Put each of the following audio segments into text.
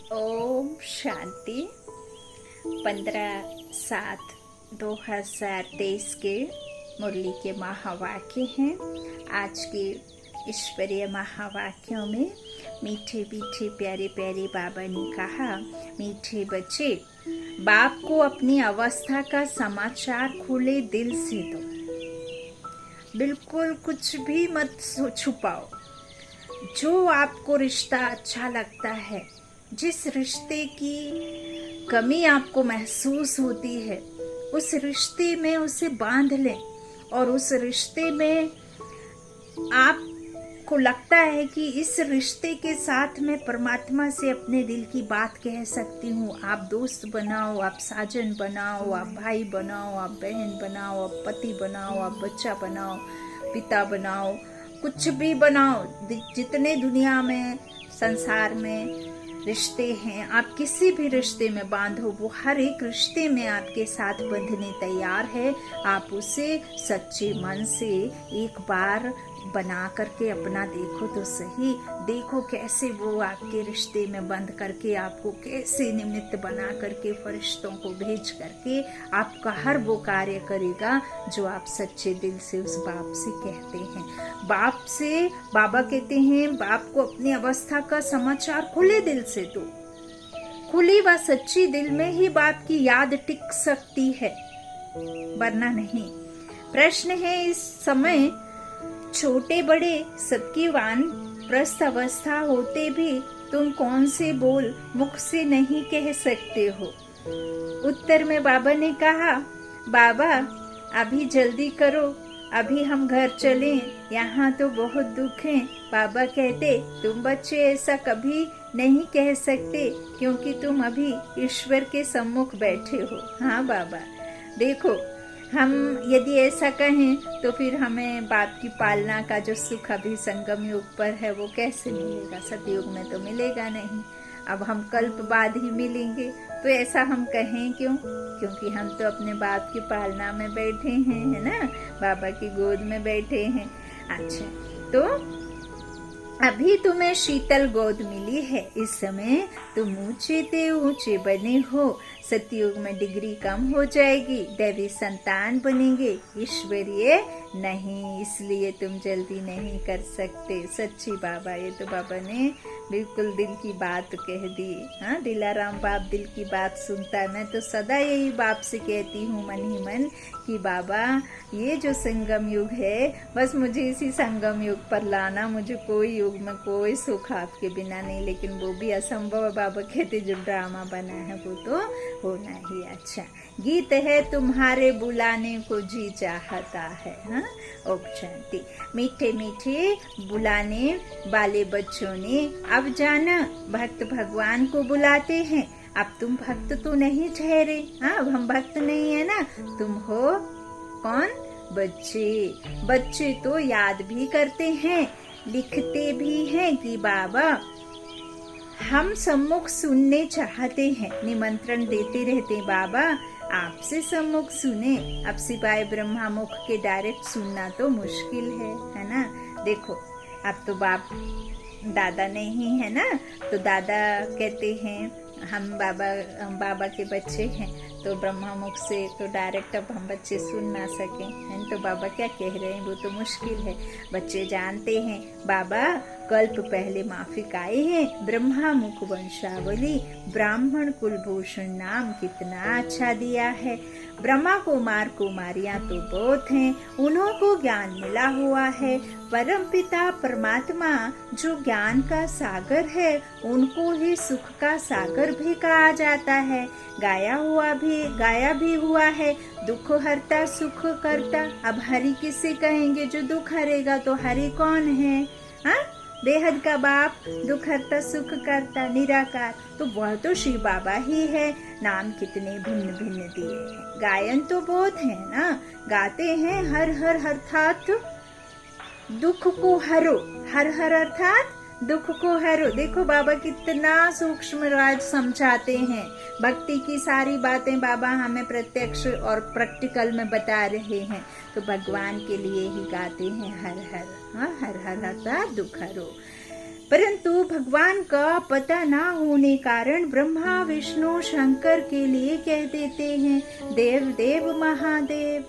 ओम शांति। 15/7/2023 के मुरली के महावाक्य हैं। आज के ईश्वरीय महावाक्यों में मीठे मीठे प्यारे प्यारे बाबा ने कहा, मीठे बच्चे, बाप को अपनी अवस्था का समाचार खुले दिल से दो। बिल्कुल कुछ भी मत छुपाओ। जो आपको रिश्ता अच्छा लगता है, जिस रिश्ते की कमी आपको महसूस होती है, उस रिश्ते में उसे बांध लें। और उस रिश्ते में आपको लगता है कि इस रिश्ते के साथ मैं परमात्मा से अपने दिल की बात कह सकती हूँ। आप दोस्त बनाओ, आप साजन बनाओ, आप भाई बनाओ, आप बहन बनाओ, आप पति बनाओ, आप बच्चा बनाओ, पिता बनाओ, कुछ भी बनाओ। जितने दुनिया में, संसार में रिश्ते हैं, आप किसी भी रिश्ते में बांधो, वो हर एक रिश्ते में आपके साथ बंधने तैयार है। आप उसे सच्चे मन से एक बार बना करके अपना देखो तो सही। देखो कैसे वो आपके रिश्ते में बंद करके आपको कैसे निमित्त बना करके फरिश्तों को भेज करके आपका हर वो कार्य करेगा जो आप सच्चे दिल से उस बाप से कहते हैं। बाप से बाबा कहते हैं, बाप को अपनी अवस्था का समाचार खुले दिल से दो। खुली व सच्ची दिल में ही बाप की याद टिक सकती है, वरना नहीं। प्रश्न है, इस समय छोटे बड़े सबकी वानप्रस्थ अवस्था होते भी तुम कौन से बोल मुख से नहीं कह सकते हो? उत्तर में बाबा ने कहा, बाबा अभी जल्दी करो, अभी हम घर चलें, यहाँ तो बहुत दुख है। बाबा कहते, तुम बच्चे ऐसा कभी नहीं कह सकते क्योंकि तुम अभी ईश्वर के सम्मुख बैठे हो। हाँ बाबा, देखो हम यदि ऐसा कहें तो फिर हमें बाप की पालना का जो सुख अभी संगम युग पर है वो कैसे मिलेगा? सतयुग में तो मिलेगा नहीं। अब हम कल्प बाद ही मिलेंगे, तो ऐसा हम कहें क्यों? क्योंकि हम तो अपने बाप की पालना में बैठे हैं, है ना, बाबा की गोद में बैठे हैं। अच्छा, तो अभी तुम्हें शीतल गोद मिली है। इस समय तुम ऊंचे ते ऊंचे बने हो। सतयुग में डिग्री कम हो जाएगी, दैवी संतान बनेंगे, ईश्वरीय नहीं। इसलिए तुम जल्दी नहीं कर सकते। सच्ची बाबा, ये तो बाबा ने बिल्कुल दिल की बात कह दी। हाँ, दिलाराम बाप दिल की बात सुनता है। मैं तो सदा यही बाप से कहती हूँ मन ही मन कि बाबा, ये जो संगम युग है, बस मुझे इसी संगम युग पर लाना। मुझे कोई युग में कोई सुख आपके बिना नहीं, लेकिन वो भी असंभव है। बाबा कहते जो ड्रामा बना है वो तो होना ही। अच्छा, गीत है तुम्हारे बुलाने को जी चाहता है। हाँ, ओम शांति। मीठे मीठे बुलाने वाले बच्चों ने अब जाना, भक्त भगवान को बुलाते हैं। अब तुम भक्त तो नहीं ठहरे। हाँ, अब हम भक्त नहीं है ना, तुम हो कौन? बच्चे। बच्चे तो याद भी करते हैं, लिखते भी हैं कि बाबा हम सम्मुख सुनने चाहते हैं। निमंत्रण देते रहते, बाबा आपसे सम्मुख सुने। अब सिवाय ब्रह्मा मुख के डायरेक्ट सुनना तो मुश्किल है ना। देखो, अब तो बाप दादा नहीं है ना, तो दादा कहते हैं हम बाबा के बच्चे हैं, तो ब्रह्मा मुख से तो डायरेक्ट अब हम बच्चे सुन ना सकें, है। तो बाबा क्या कह रहे हैं वो तो मुश्किल है। बच्चे जानते हैं, बाबा कल्प पहले माफिक आए हैं, ब्रह्मा मुख वंशावली, ब्राह्मण कुलभूषण नाम कितना अच्छा दिया है। ब्रह्मा कुमार कुमारियां तो बहुत हैं, उन्हों को ज्ञान मिला हुआ है। परम पिता परमात्मा जो ज्ञान का सागर है, उनको ही सुख का सागर भी कहा जाता है। गाया भी हुआ है, दुख हरता सुख करता। अब हरि किसे कहेंगे? जो दुख हरेगा। तो हरि कौन है? हाँ, बेहद का बाप, दुख हरता सुख करता, निराकार। तो वह तो शिव बाबा ही है। नाम कितने भिन्न भिन्न दिए हैं। गायन तो बहुत है ना, गाते हैं हर हर अर्थात दुख को हरो। हर हर अर्थात दुख को हरो। देखो बाबा कितना सूक्ष्म राज समझाते हैं। भक्ति की सारी बातें बाबा हमें प्रत्यक्ष और प्रैक्टिकल में बता रहे हैं। तो भगवान के लिए ही गाते हैं हर हर। हाँ, हर हर अर्थात दुख हरो। परंतु भगवान का पता ना होने कारण ब्रह्मा विष्णु शंकर के लिए कह देते हैं देव देव महादेव।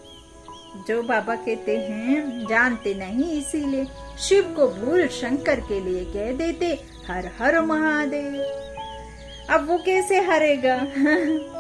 जो बाबा कहते हैं जानते नहीं, इसीलिए शिव को भूल शंकर के लिए कह देते हर हर महादेव। अब वो कैसे हरेगा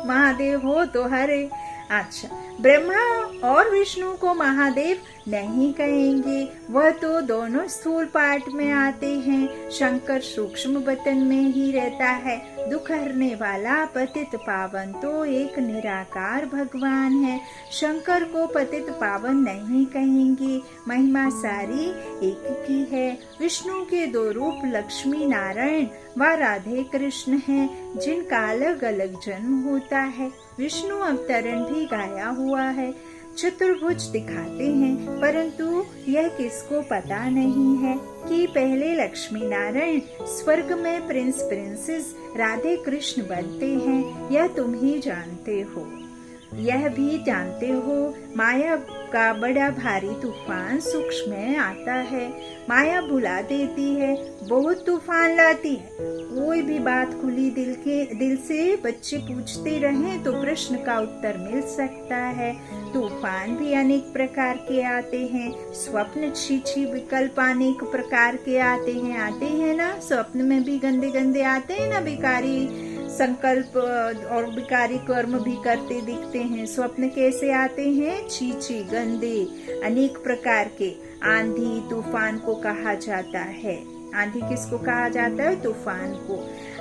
महादेव हो तो हरे। अच्छा, ब्रह्मा और विष्णु को महादेव नहीं कहेंगे, वह तो दोनों स्थूल पाठ में आते हैं। शंकर सूक्ष्म बतन में ही रहता है। दुख हरने वाला पतित पावन तो एक निराकार भगवान है। शंकर को पतित पावन नहीं कहेंगे, महिमा सारी एक की है। विष्णु के दो रूप लक्ष्मी नारायण व राधे कृष्ण हैं, जिनका अलग अलग जन्म होता है। विष्णु अवतरण भी गाया हुआ है, चतुर्भुज दिखाते हैं, परंतु यह किसको पता नहीं है कि पहले लक्ष्मी नारायण स्वर्ग में प्रिंस प्रिंसेस राधे कृष्ण बनते हैं। यह तुम ही जानते हो। यह भी जानते हो माया का बड़ा भारी तूफान सूक्ष्म में आता है। माया भुला देती है, बहुत तूफान लाती है। कोई भी बात खुली दिल से बच्चे पूछते रहें तो प्रश्न का उत्तर मिल सकता है। तूफान भी अनेक प्रकार के आते हैं। स्वप्न छी विकल्प अनेक प्रकार के आते हैं ना। स्वप्न में भी गंदे गंदे आते हैं ना, भिकारी संकल्प और विकारी कर्म भी करते दिखते हैं। स्वप्न कैसे आते हैं? छी गंदे अनेक प्रकार के। आंधी तूफान को कहा जाता है। आंधी किसको कहा जाता है? तूफान को।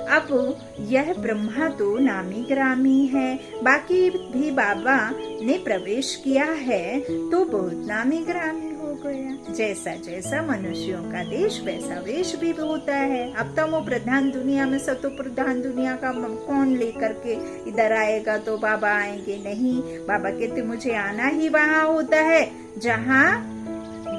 अब यह ब्रह्मा तो नामी ग्रामी है, बाकी भी बाबा ने प्रवेश किया है तो बहुत नामी ग्रामी हो गया। जैसा जैसा मनुष्यों का देश वैसा वेश भी होता है। अब तमो प्रधान दुनिया में सतो प्रधान दुनिया का कौन लेकर के इधर आएगा? तो बाबा आएंगे नहीं। बाबा कहते मुझे आना ही वहाँ होता है जहाँ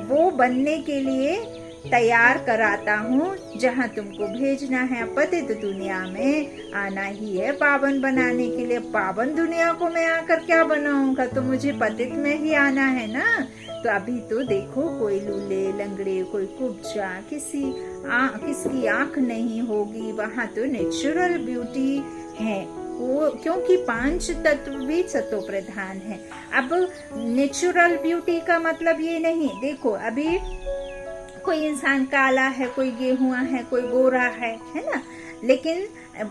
वो बनने के लिए तैयार कराता हूँ, जहाँ तुमको भेजना है। पतित दुनिया में आना ही है पावन बनाने के लिए। पावन दुनिया को मैं आकर क्या बनाऊंगा? तो मुझे पतित में ही आना है ना। तो अभी तो देखो, कोई लूले लंगड़े, कोई कुब्जा, किसकी आंख नहीं होगी। वहाँ तो नेचुरल ब्यूटी है वो, क्योंकि पांच तत्व भी सतो प्रधान है। अब नेचुरल ब्यूटी का मतलब ये नहीं, देखो अभी कोई इंसान काला है, कोई गेहुआ है, कोई गोरा है ना, लेकिन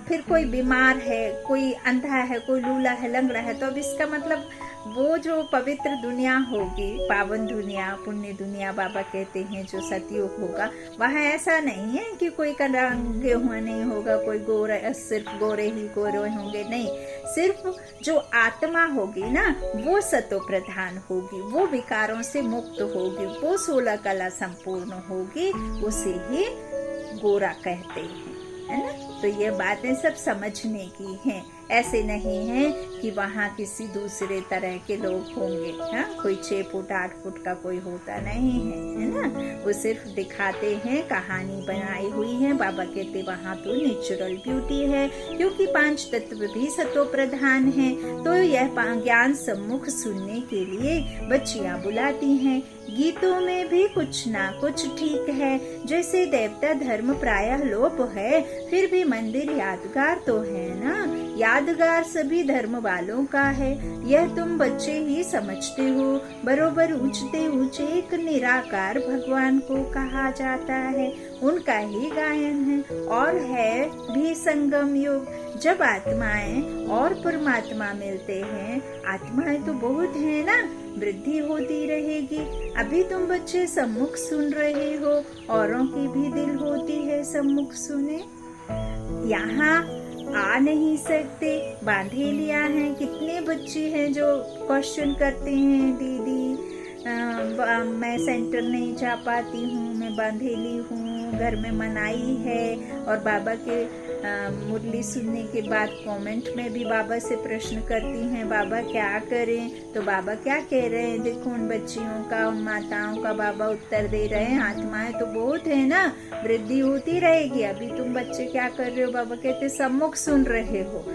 फिर कोई बीमार है, कोई अंधा है, कोई लूला है, लंगड़ा है। तो अब इसका मतलब वो जो पवित्र दुनिया होगी, पावन दुनिया, पुण्य दुनिया बाबा कहते हैं, जो सतयुग होगा, वहाँ ऐसा नहीं है कि कोई का रंग गेहुआ नहीं होगा, कोई गोरा, सिर्फ गोरे ही गोरे होंगे, नहीं। सिर्फ जो आत्मा होगी ना, वो सतो प्रधान होगी, वो विकारों से मुक्त होगी, वो 16 कला संपूर्ण होगी, उसे ही गोरा कहते हैं, है ना। तो ये बातें सब समझने की हैं। ऐसे नहीं है कि वहाँ किसी दूसरे तरह के लोग होंगे। हाँ, कोई 6 फुट 8 फुट का कोई होता नहीं है ना। वो सिर्फ दिखाते हैं, कहानी बनाई हुई है। बाबा कहते वहाँ तो नेचुरल ब्यूटी है, क्योंकि 5 तत्व भी सतो प्रधान है। तो यह ज्ञान सम्मुख सुनने के लिए बच्चियाँ बुलाती हैं। गीतों में भी कुछ ना कुछ ठीक है। जैसे देवता धर्म प्रायः लोप है, फिर भी मंदिर यादगार तो है ना। यादगार सभी धर्म वालों का है, यह तुम बच्चे ही समझते हो। बरोबर ऊंचते ऊंचे एक निराकार भगवान को कहा जाता है, उनका ही गायन है। और है भी संगम युग, जब आत्माएं और परमात्मा मिलते हैं। आत्माएं तो बहुत है ना, वृद्धि होती रहेगी। अभी तुम बच्चे सम्मुख सुन रहे हो, औरों की भी दिल होती है सम्मुख सुने। यहाँ आ नहीं सकते, बांधे लिया है। कितने बच्चे हैं जो क्वेश्चन करते हैं, दीदी मैं सेंटर नहीं जा पाती हूँ, मैं बांधेली हूँ, घर में मनाई है। और बाबा के मुरली सुनने के बाद कमेंट में भी बाबा से प्रश्न करती हैं, बाबा क्या करें? तो बाबा क्या कह रहे हैं? देखो उन बच्चियों का, उन माताओं का बाबा उत्तर दे रहे हैं। आत्माएं तो बहुत है ना, वृद्धि होती रहेगी। अभी तुम बच्चे क्या कर रहे हो? बाबा कहते सम्मुख सुन रहे हो,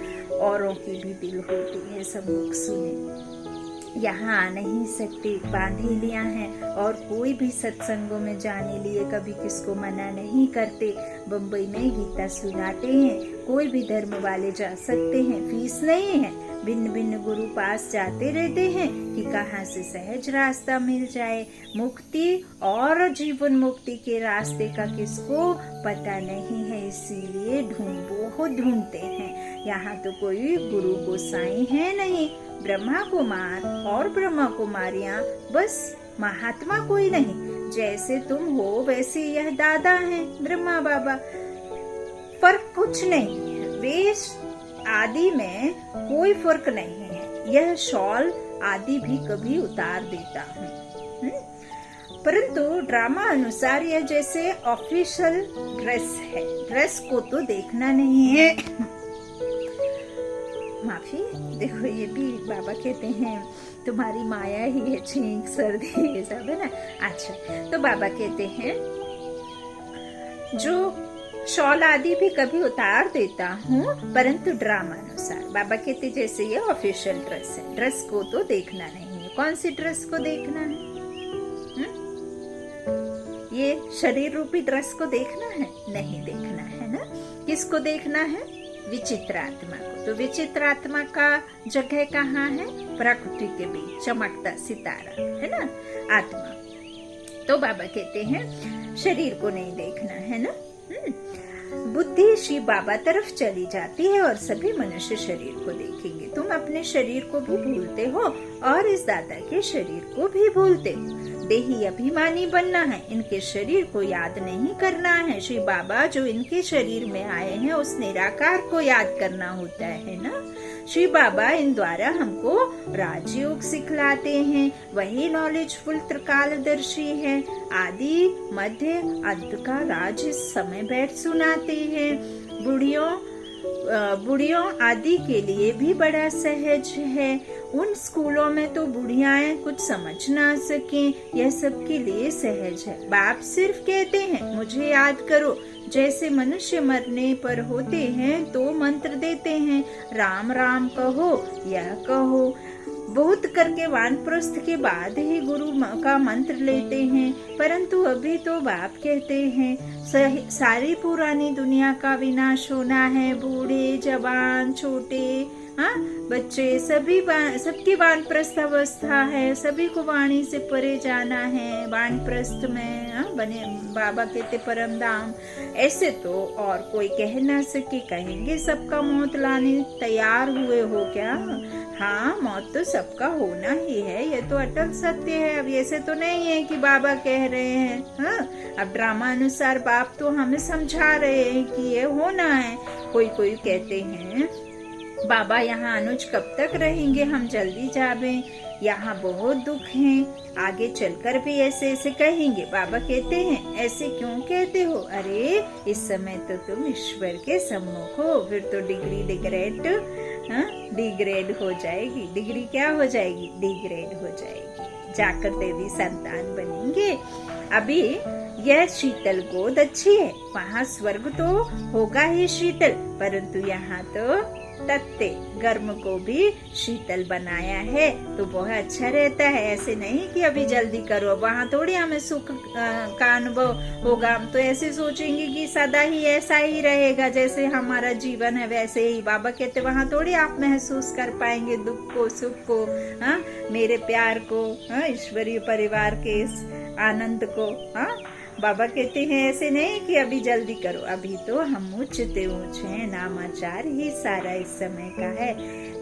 औरों की भी दिल होती है सम्मुख सुने। यहाँ आ नहीं सकते, बांधेलियां हैं और कोई भी सत्संगों में जाने लिए कभी किसको मना नहीं करते। बम्बई में गीता सुनाते हैं, कोई भी धर्म वाले जा सकते हैं, फीस नहीं है। भिन्न भिन्न गुरु पास जाते रहते हैं कि कहाँ से सहज रास्ता मिल जाए। मुक्ति और जीवन मुक्ति के रास्ते का किसको पता नहीं है, इसीलिए बहुत ढूंढते हैं। यहाँ तो कोई गुरु गोसाई है नहीं, ब्रह्मा कुमार और ब्रह्मा कुमारियाँ, बस महात्मा कोई नहीं। जैसे तुम हो वैसे यह दादा हैं, ब्रह्मा बाबा, फर्क कुछ नहीं है। वे आदि में कोई फर्क नहीं है। यह शॉल आदि भी कभी उतार देता हूँ, परंतु ड्रामा अनुसार यह जैसे ऑफिशियल ड्रेस है, ड्रेस को तो देखना नहीं है। माफी, देखो ये भी बाबा कहते हैं तुम्हारी माया ही है, छींक सर्दी ये सब है ना। अच्छा, तो बाबा कहते हैं जो शॉल आदि भी कभी उतार देता हूँ, परंतु ड्रामा अनुसार। बाबा कहते जैसे ये ऑफिशियल ड्रेस है, ड्रेस को तो देखना नहीं है। कौन सी ड्रेस को देखना है? ये शरीर रूपी ड्रेस को देखना है? नहीं देखना है ना। किसको देखना है? विचित्र आत्मा को। तो विचित्र आत्मा का जगह कहाँ है? प्रकृति के बीच चमकता सितारा है ना, आत्मा। तो बाबा कहते हैं शरीर को नहीं देखना है ना। बुद्धि शिव बाबा तरफ चली जाती है और सभी मनुष्य शरीर को देखेंगे। तुम अपने शरीर को भी भूलते हो और इस दादा के शरीर को भी भूलते हो। देही अभिमानी बनना है, इनके शरीर को याद नहीं करना है। श्री बाबा जो इनके शरीर में आए हैं उस निराकार को याद करना होता है ना। श्री बाबा इन द्वारा हमको राजयोग सिखलाते हैं, वही नॉलेजफुल त्रिकालदर्शी है। आदि मध्य अंत का राज इस समय बैठ सुनाते हैं। बुढ़ियों आदि के लिए भी बड़ा सहज है। उन स्कूलों में तो बुढ़ियाएं कुछ समझ ना सकें, यह सबके लिए सहज है। बाप सिर्फ कहते हैं मुझे याद करो। जैसे मनुष्य मरने पर होते हैं तो मंत्र देते हैं, राम राम कहो, यह कहो। बहुत करके वानप्रस्थ के बाद ही गुरु का मंत्र लेते हैं, परंतु अभी तो बाप कहते हैं सारी पुरानी दुनिया का विनाश होना है। बूढ़े जवान छोटे बच्चे सबकी वानप्रस्थ अवस्था है, सभी को वाणी से परे जाना है। वानप्रस्थ में बने बाबा कहते परम धाम। ऐसे तो और कोई कह ना सके, कहेंगे सबका मौत लाने तैयार हुए हो क्या? हाँ, मौत तो सबका होना ही है, ये तो अटल सत्य है। अब ऐसे तो नहीं है कि बाबा कह रहे हैं। अब ड्रामा अनुसार बाप तो हमें समझा रहे हैं कि ये होना है। कोई कहते हैं बाबा यहाँ अनुज कब तक रहेंगे, हम जल्दी जावे, यहाँ बहुत दुख हैं, आगे चलकर भी ऐसे ऐसे कहेंगे। बाबा कहते हैं ऐसे क्यों कहते हो? अरे इस समय तो तुम ईश्वर के सम्मुख हो, फिर तो डिग्री डिग्रेड हो जाएगी। डिग्री क्या हो जाएगी? डिग्रेड हो जाएगी। जाकर देवी संतान बनेंगे। अभी यह शीतल गोद अच्छी है, वहाँ स्वर्ग तो होगा ही शीतल, परंतु यहाँ तो तत्ते गर्म को भी शीतल बनाया है, तो बहुत अच्छा रहता है। ऐसे नहीं कि अभी जल्दी करो, वहाँ थोड़ी हमें सुख का अनुभव होगा। हम तो ऐसे सोचेंगे कि सदा ही ऐसा ही रहेगा, जैसे हमारा जीवन है वैसे ही। बाबा कहते वहाँ थोड़ी आप महसूस कर पाएंगे दुख को, सुख को, मेरे प्यार को, ईश्वरीय परिवार के इस आनंद को। बाबा कहते हैं ऐसे नहीं कि अभी जल्दी करो, अभी तो हम ऊंचते ऊंचे हैं। नामाचार ही सारा इस समय का है,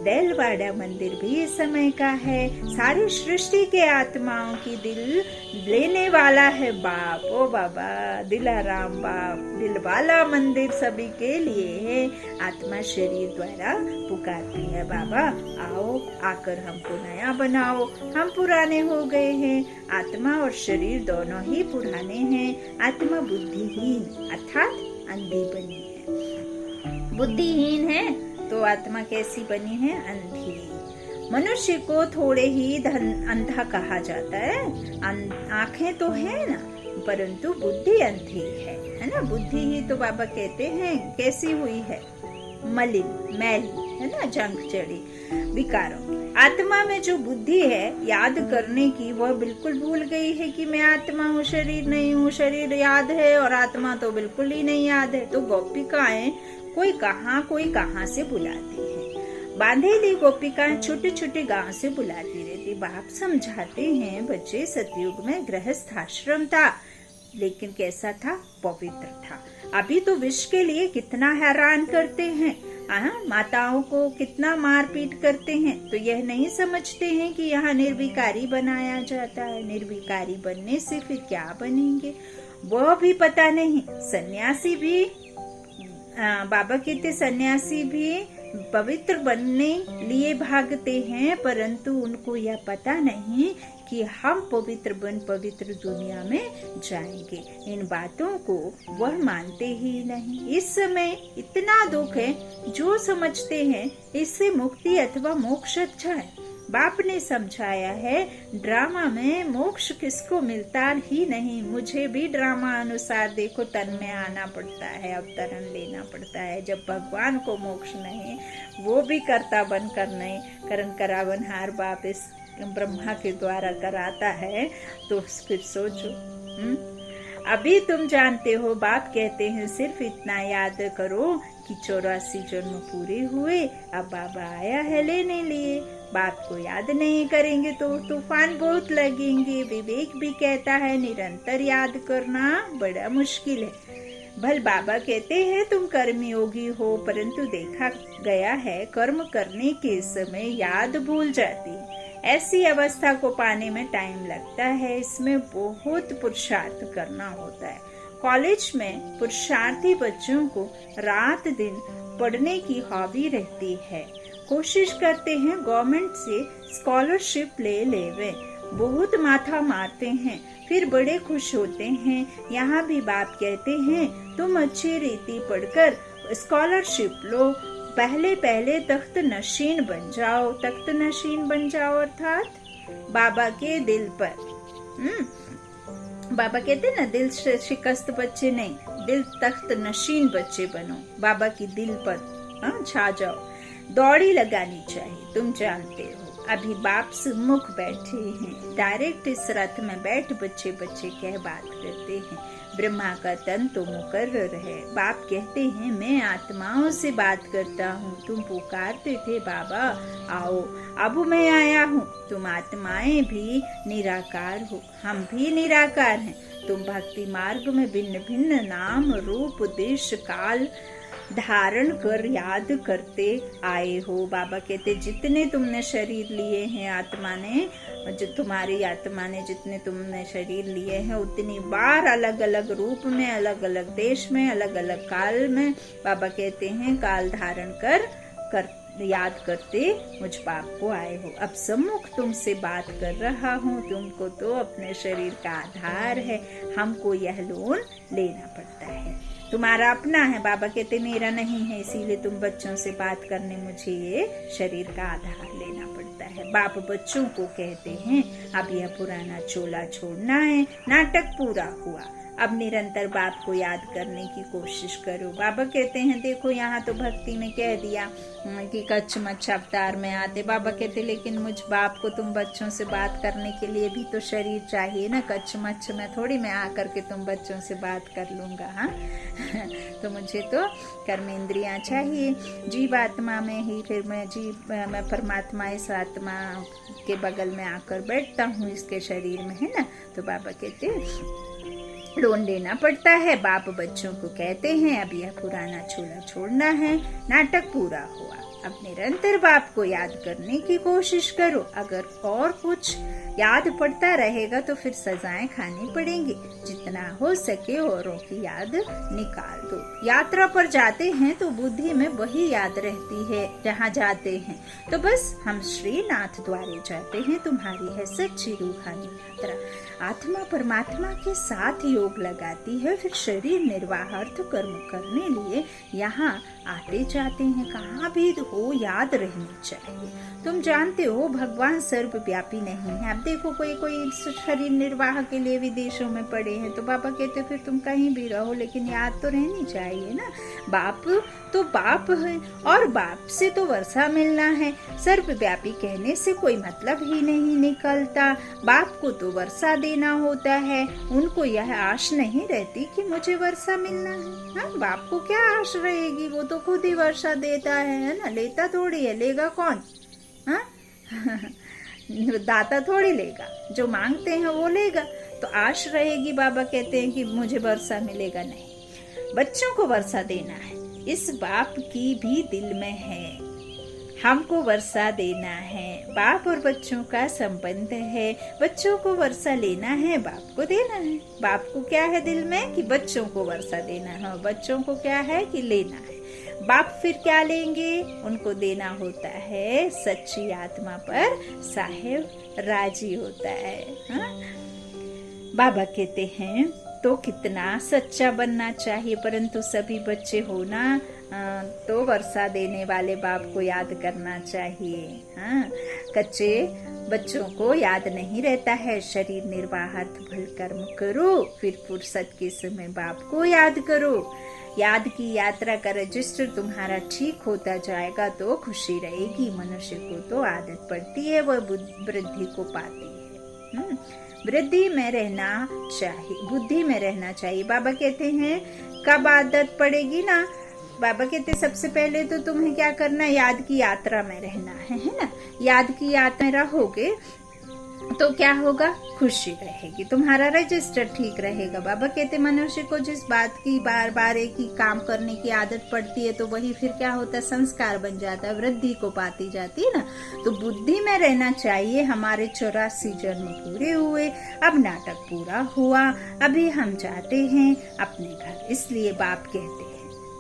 देलवाड़ा मंदिर भी इस समय का है। सारी सृष्टि के आत्माओं की दिल लेने वाला है बाप। ओ बाबा दिलाराम बाप, दिल वाला मंदिर सभी के लिए है। आत्मा शरीर द्वारा पुकारती है, बाबा आओ, आकर हमको नया बनाओ, हम पुराने हो गए हैं। आत्मा और शरीर दोनों ही पुराने हैं। आत्मा बुद्धिहीन अर्थात अंधी बनी है। बुद्धिहीन है तो आत्मा कैसी बनी है? अंधी। मनुष्य को थोड़े ही अंधा कहा जाता है। आंखें तो है ना, परंतु बुद्धि अंधी है ना। बुद्धि ही तो बाबा कहते हैं कैसी हुई है? मलिन, मैली, है ना, जंग चढ़ी विकारों। आत्मा में जो बुद्धि है याद करने की, वह बिल्कुल भूल गई है कि मैं आत्मा हूँ, शरीर नहीं हूँ। शरीर याद है और आत्मा तो बिल्कुल ही नहीं याद है। तो गोपिकाएं कोई कहाँ से बुलाती है। बांधेली गोपिकाएं छोटे छोटे गांव से बुलाती रहती। बाप समझाते हैं, बच्चे सतयुग में गृहस्थ आश्रम था, लेकिन कैसा था? पवित्र था। अभी तो विष के लिए कितना हैरान करते हैं, माताओं को कितना मारपीट करते हैं। तो यह नहीं समझते हैं कि यहाँ निर्विकारी बनाया जाता है। निर्विकारी बनने से फिर क्या बनेंगे वह भी पता नहीं। सन्यासी भी, बाबा कहते सन्यासी भी पवित्र बनने लिए भागते हैं, परंतु उनको यह पता नहीं कि हम पवित्र बन पवित्र दुनिया में जाएंगे। इन बातों को वह मानते ही नहीं। इस समय इतना दुख है, जो समझते हैं इससे मुक्ति अथवा मोक्ष अच्छा है। बाप ने समझाया है, ड्रामा में मोक्ष किसको मिलता ही नहीं। मुझे भी ड्रामा अनुसार देखो तन में आना पड़ता है, अवतरण लेना पड़ता है। जब भगवान को मोक्ष नहीं, वो भी करता बनकर नहीं, करण करावनहार बाप इस ब्रह्मा के द्वारा कराता है, तो फिर सोचो। अभी तुम जानते हो, बाप कहते हैं सिर्फ इतना याद करो कि 84 जन्म पूरे हुए, अब बाबा आया है लेने लिए। बाप को याद नहीं करेंगे तो तूफान बहुत लगेंगे। विवेक भी कहता है निरंतर याद करना बड़ा मुश्किल है। भल बाबा कहते हैं तुम कर्मयोगी हो, परंतु देखा गया है कर्म करने के समय याद भूल जाती है। ऐसी अवस्था को पाने में टाइम लगता है। इसमें बहुत पुरुषार्थ करना होता है। कॉलेज में पुरुषार्थी बच्चों को रात दिन पढ़ने की हॉबी रहती है। कोशिश करते हैं गवर्नमेंट से स्कॉलरशिप ले लेवे। बहुत माथा मारते हैं, फिर बड़े खुश होते हैं। यहाँ भी बाप कहते हैं तुम अच्छी रीति पढ़कर स्कॉलरशिप लो, पहले तख्त नशीन बन जाओ। तख्त नशीन बन जाओ अर्थात बाबा के दिल पर। बाबा कहते ना, दिल शिकस्त बच्चे नहीं, दिल तख्त नशीन बच्चे बनो, बाबा की दिल पर छा जाओ। दौड़ी लगानी चाहिए। तुम जानते हो अभी बाप सम्मुख बैठे हैं, डायरेक्ट इस रथ में बैठ बच्चे बच्चे कह बात करते हैं। ब्रह्मा का तन तो मुकर्रर है। बाप कहते हैं मैं आत्माओं से बात करता हूँ। तुम पुकारते थे बाबा आओ, अब मैं आया हूँ। तुम आत्माएं भी निराकार हो, हम भी निराकार हैं। तुम भक्ति मार्ग में भिन्न भिन्न नाम रूप देश काल धारण कर याद करते आए हो। बाबा कहते जितने तुमने शरीर लिए हैं, आत्मा ने, जो तुम्हारी आत्मा ने जितने तुमने शरीर लिए हैं, उतनी बार अलग अलग रूप में, अलग अलग देश में, अलग अलग काल में, बाबा कहते हैं काल धारण कर याद करते मुझ बाप को आए हो। अब सम्मुख तुमसे बात कर रहा हूँ। तुमको तो अपने शरीर का आधार है, हमको यह लोन लेना पड़ता है। तुम्हारा अपना है, बाबा कहते मेरा नहीं है, इसीलिए तुम बच्चों से बात करने मुझे ये शरीर का आधार लेना पड़ता है। बाप बच्चों को कहते हैं अब यह पुराना चोला छोड़ना है। नाटक पूरा हुआ, अब निरंतर बाप को याद करने की कोशिश करो। बाबा कहते हैं देखो यहाँ तो भक्ति में कह दिया कि कच्छ मच्छ अवतार में आते। बाबा कहते लेकिन मुझ बाप को तुम बच्चों से बात करने के लिए भी तो शरीर चाहिए ना, कच्छ मच्छ में थोड़ी मैं आकर के तुम बच्चों से बात कर लूंगा। हाँ तो मुझे तो कर्मेंद्रियां चाहिए। जीव आत्मा में ही फिर मैं परमात्मा इस आत्मा के बगल में आकर बैठता हूँ, इसके शरीर में, है ना। तो बाबा कहते लोन लेना पड़ता है। बाप बच्चों को कहते हैं अब यह पुराना चोला छोड़ना है। नाटक पूरा हुआ, अब निरंतर बाप को याद करने की कोशिश करो। अगर और कुछ याद पड़ता रहेगा तो फिर सजाएं खानी पड़ेंगी। जितना हो सके औरों की याद निकाल दो। यात्रा पर जाते हैं तो बुद्धि में वही याद रहती है जहाँ जाते हैं। तो बस हम श्रीनाथ द्वारे जाते हैं, तुम्हारी है सच्ची रूहानी यात्रा। आत्मा परमात्मा के साथ योग लगाती है, फिर शरीर निर्वाहार्थ कर्म करने लिए यहाँ आते जाते हैं। कहाँ भी हो याद रहनी चाहिए। तुम जानते हो भगवान सर्वव्यापी नहीं है। देखो कोई कोई शरीर निर्वाह के लिए विदेशों में पड़े हैं, तो बाबा कहते फिर तुम कहीं भी रहो लेकिन याद तो रहनी चाहिए ना, बाप तो बाप है और बाप से तो वर्षा मिलना है। सर्वव्यापी कहने से कोई मतलब ही नहीं निकलता, बाप को तो वर्षा देना होता है, उनको यह आश नहीं रहती कि मुझे वर्षा मिलना है। हाँ, बाप को क्या आश रहेगी, वो तो खुद ही वर्षा देता है ना, लेता थोड़ी है, लेगा कौन? हाँ दाता थोड़ी लेगा, जो मांगते हैं वो लेगा। तो आश रहेगी, बाबा कहते हैं कि मुझे वर्षा मिलेगा, नहीं, बच्चों को वर्षा देना है, इस बाप की भी दिल में है, हमको वर्षा देना है, बाप और बच्चों का संबंध है, बच्चों को वर्षा लेना है, बाप को देना है। बाप को क्या है दिल में कि बच्चों को वर्षा देना है, बच्चों को क्या है कि लेना है। बाप फिर क्या लेंगे, उनको देना होता है सच्ची आत्मा पर साहेब राजी होता है। हाँ? बाबा कहते हैं तो कितना सच्चा बनना चाहिए, परंतु सभी बच्चे हो ना तो वर्षा देने वाले बाप को याद करना चाहिए। हाँ, कच्चे बच्चों को याद नहीं रहता है, शरीर निर्वाहत भल कर्म करो, फिर फुर्सत के समय बाप को याद करो। याद की यात्रा का रजिस्टर तुम्हारा ठीक होता जाएगा तो खुशी रहेगी। मनुष्य को तो आदत पड़ती है, वह वृद्धि को पाती है। वृद्धि में रहना चाहिए, बुद्धि में रहना चाहिए। बाबा कहते हैं कब आदत पड़ेगी ना, बाबा कहते सबसे पहले तो तुम्हें क्या करना है, याद की यात्रा में रहना है ना। याद की यात्रा में रहोगे तो क्या होगा, खुशी रहेगी, तुम्हारा रजिस्टर ठीक रहेगा। बाबा कहते मनुष्य को जिस बात की बार बार एक ही काम करने की आदत पड़ती है तो वही फिर क्या होता है, संस्कार बन जाता है, वृद्धि को पाती जाती है ना। तो बुद्धि में रहना चाहिए। हमारे 84 जन्म पूरे हुए, अब नाटक पूरा हुआ, अभी हम जाते हैं अपने घर, इसलिए बाप कहते हैं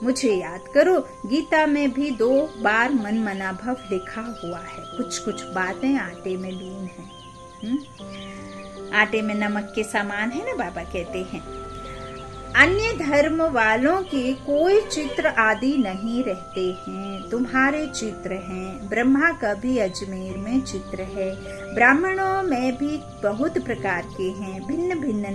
मुझे याद करो। गीता में भी 2 बार मन मना भव लिखा हुआ है, कुछ कुछ बातें आटे में लीन है। आटे में नमक के समान है ना, बाबा कहते हैं। अन्य धर्म वालों के कोई चित्र आदि नहीं रहते हैं, तुम्हारे चित्र हैं। ब्रह्मा का भी अजमेर में चित्र है, ब्राह्मणों में भी बहुत प्रकार के हैं, भिन्न भिन्न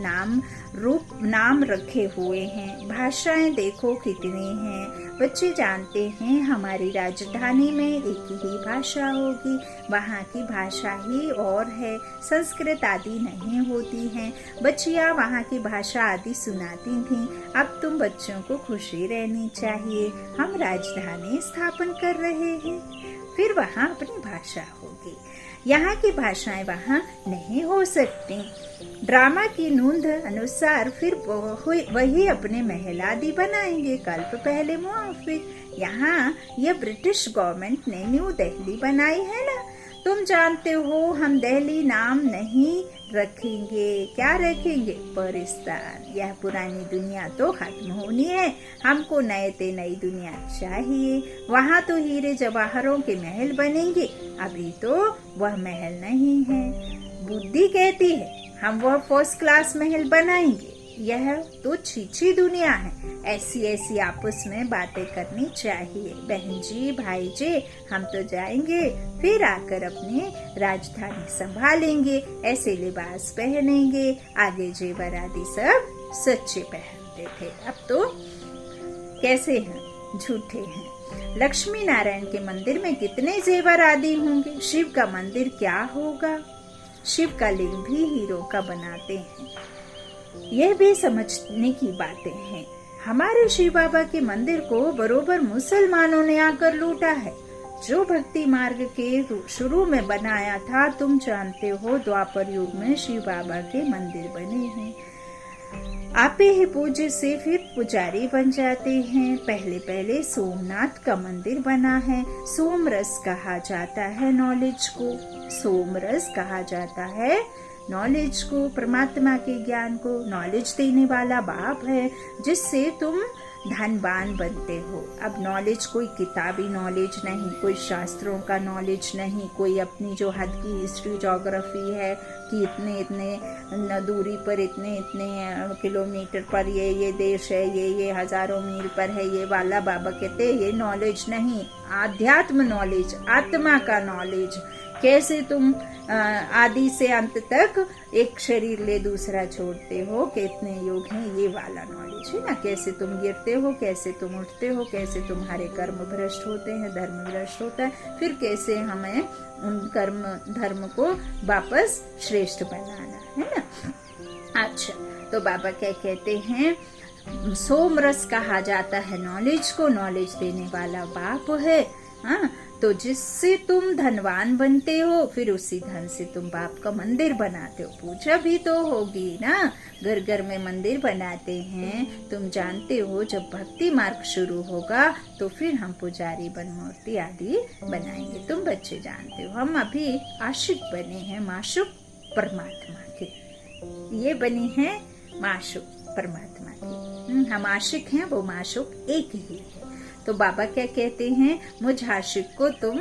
नाम रखे हुए हैं। भाषाएं देखो कितनी हैं, बच्चे जानते हैं हमारी राजधानी में एक ही भाषा होगी, वहाँ की भाषा ही और है, संस्कृत आदि नहीं होती हैं। बच्चियाँ वहाँ की भाषा आदि सुनाती थीं। अब तुम बच्चों को खुशी रहनी चाहिए, हम राजधानी स्थापन कर रहे हैं, फिर वहाँ अपनी भाषा होगी, यहाँ की भाषाएं वहाँ नहीं हो सकती। ड्रामा की नोंद अनुसार फिर वही अपने महल आदि बनाएंगे, कल्प पहले मुआफिक। यहाँ यह ब्रिटिश गवर्नमेंट ने न्यू दिल्ली बनाई है ना, तुम जानते हो हम दिल्ली नाम नहीं रखेंगे, क्या रखेंगे, परिस्तान। यह पुरानी दुनिया तो खत्म होनी है, हमको नए ते नई दुनिया चाहिए। वहाँ तो हीरे जवाहरों के महल बनेंगे, अभी तो वह महल नहीं है। बुद्धि कहती है हम वह फर्स्ट क्लास महल बनाएंगे, यह तो छीछी दुनिया है। ऐसी आपस में बातें करनी चाहिए। बहन जी, भाई जी, हम तो जाएंगे, फिर आकर अपनी राजधानी संभालेंगे, ऐसे लिबास पहनेंगे। आगे जेवर आदि सब सच्चे पहनते थे, अब तो कैसे हैं, झूठे हैं। लक्ष्मी नारायण के मंदिर में कितने जेवर आदि होंगे, शिव का मंदिर क्या होगा। शिव का लिंग भी हीरो का बनाते हैं, यह भी समझने की बातें हैं। हमारे शिव बाबा के मंदिर को बरोबर मुसलमानों ने आकर लूटा है, जो भक्ति मार्ग के शुरू में बनाया था। तुम जानते हो द्वापर युग में शिव बाबा के मंदिर बने हैं, आपे ही पूज्य से फिर पुजारी बन जाते हैं। पहले सोमनाथ का मंदिर बना है। सोमरस कहा जाता है नॉलेज को, सोमरस कहा जाता है नॉलेज को, परमात्मा के ज्ञान को। नॉलेज देने वाला बाप है, जिससे तुम धनवान बनते हो। अब नॉलेज कोई किताबी नॉलेज नहीं, कोई शास्त्रों का नॉलेज नहीं, कोई अपनी जो हद की हिस्ट्री ज्योग्राफी है कि इतने इतने दूरी पर इतने इतने किलोमीटर पर ये देश है, ये हजारों मील पर है, ये वाला। बाबा कहते ये नॉलेज नहीं, आध्यात्म नॉलेज, आत्मा का नॉलेज। कैसे तुम आदि से अंत तक एक शरीर ले दूसरा छोड़ते हो, कितने योग हैं, ये वाला नॉलेज है ना। कैसे तुम गिरते हो, कैसे तुम उठते हो, कैसे तुम्हारे कर्म भ्रष्ट होते हैं, धर्म भ्रष्ट होता है, फिर कैसे हमें उन कर्म धर्म को वापस श्रेष्ठ बनाना है ना। अच्छा, तो बाबा क्या कहते हैं, सोमरस कहा जाता है नॉलेज को, नॉलेज देने वाला बाप है। हाँ, तो जिससे तुम धनवान बनते हो, फिर उसी धन से तुम बाप का मंदिर बनाते हो। पूजा भी तो होगी ना, घर घर में मंदिर बनाते हैं। तुम जानते हो जब भक्ति मार्ग शुरू होगा तो फिर हम पुजारी बन मूर्ति आदि बनाएंगे। तुम बच्चे जानते हो हम अभी आशिक बने हैं माशूक परमात्मा के, ये बनी है माशूक परमात्मा की। हम आशिक हैं, वो माशूक एक ही है। तो बाबा क्या कहते हैं, मुझ आशिक को तुम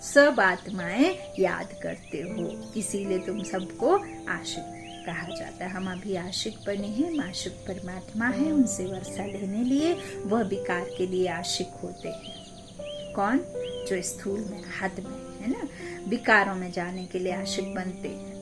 सब आत्माएं याद करते हो, इसीलिए तुम सबको आशिक कहा जाता है। हम अभी आशिक बने हैं, माशूक परमात्मा है, उनसे वर्षा लेने लिए वह विकार के लिए आशिक होते हैं। कौन? जो स्थूल में हद में है ना, विकारों में जाने के लिए आशिक बनते हैं।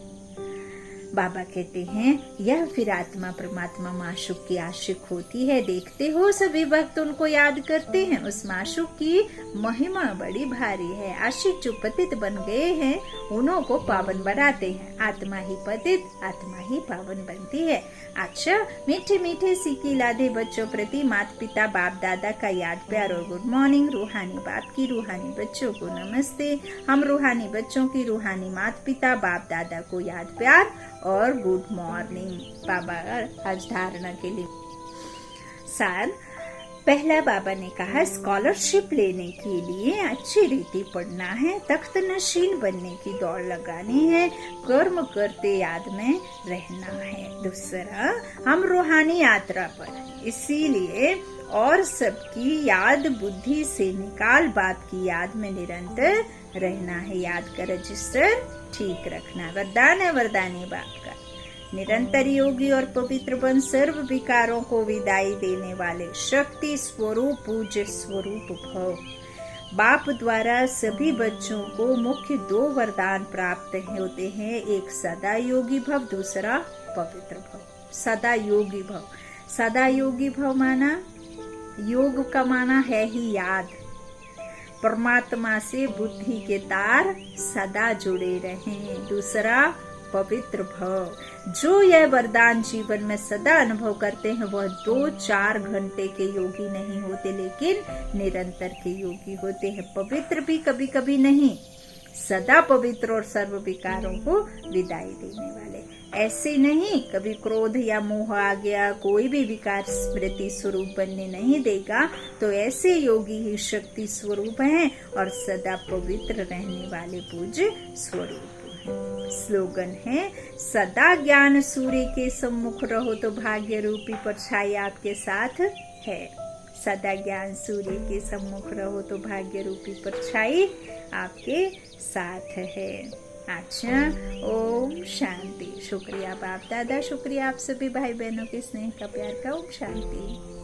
बाबा कहते हैं यह फिर आत्मा परमात्मा माशूक की आशिक होती है। देखते हो सभी भक्त उनको याद करते हैं। उस माशूक की महिमा बड़ी भारी है। आशिक जो पतित बन गए हैं उन्हों को पावन बनाते हैं। आत्मा ही पतित, आत्मा ही पावन बनती है। अच्छा, मीठे मीठे सीखी लादे बच्चों प्रति माता पिता बाप दादा का याद प्यार और गुड मॉर्निंग। रूहानी बाप की रूहानी बच्चों को नमस्ते। हम रूहानी बच्चों की रूहानी माता पिता बाप दादा को याद प्यार और गुड मॉर्निंग। बाबा आज धारणा के लिए सार पहला बाबा ने कहा स्कॉलरशिप लेने के लिए अच्छी रीति पढ़ना है, तख्त नशीन बनने की दौड़ लगानी है, कर्म करते याद में रहना है। दूसरा, हम रूहानी यात्रा पर, इसीलिए और सबकी याद बुद्धि से निकाल बाप की याद में निरंतर रहना है। याद का रजिस्टर ठीक रखना। वरदान है वरदानी बाप का, निरंतर योगी और पवित्र बन सर्व विकारों को विदाई देने वाले शक्ति स्वरूप पूज्य स्वरूप भव। बाप द्वारा सभी बच्चों को मुख्य 2 वरदान प्राप्त होते हैं, एक सदा योगी भव, दूसरा पवित्र भव। सदा योगी भव, सदा योगी भव माना योग का माना है ही याद। परमात्मा से बुद्धि के तार सदा जुड़े रहें। दूसरा पवित्र भव, जो यह वरदान जीवन में सदा अनुभव करते हैं वह 2-4 घंटे के योगी नहीं होते, लेकिन निरंतर के योगी होते हैं। पवित्र भी कभी कभी नहीं, सदा पवित्र और सर्व विकारों को विदाई देने वाले। ऐसे नहीं कभी क्रोध या मोह आ गया, कोई भी विकार स्मृति स्वरूप बनने नहीं देगा, तो ऐसे योगी ही शक्ति स्वरूप हैं और सदा पवित्र रहने वाले पूज्य स्वरूप हैं। स्लोगन है सदा ज्ञान सूर्य के सम्मुख रहो तो भाग्य रूपी परछाई आपके साथ है। सदा ज्ञान सूर्य के सम्मुख रहो तो भाग्य रूपी परछाई आपके साथ है। अच्छा, ओम शांति। शुक्रिया बाप दादा, शुक्रिया आप सभी भाई बहनों के स्नेह का प्यार का। ओम शांति।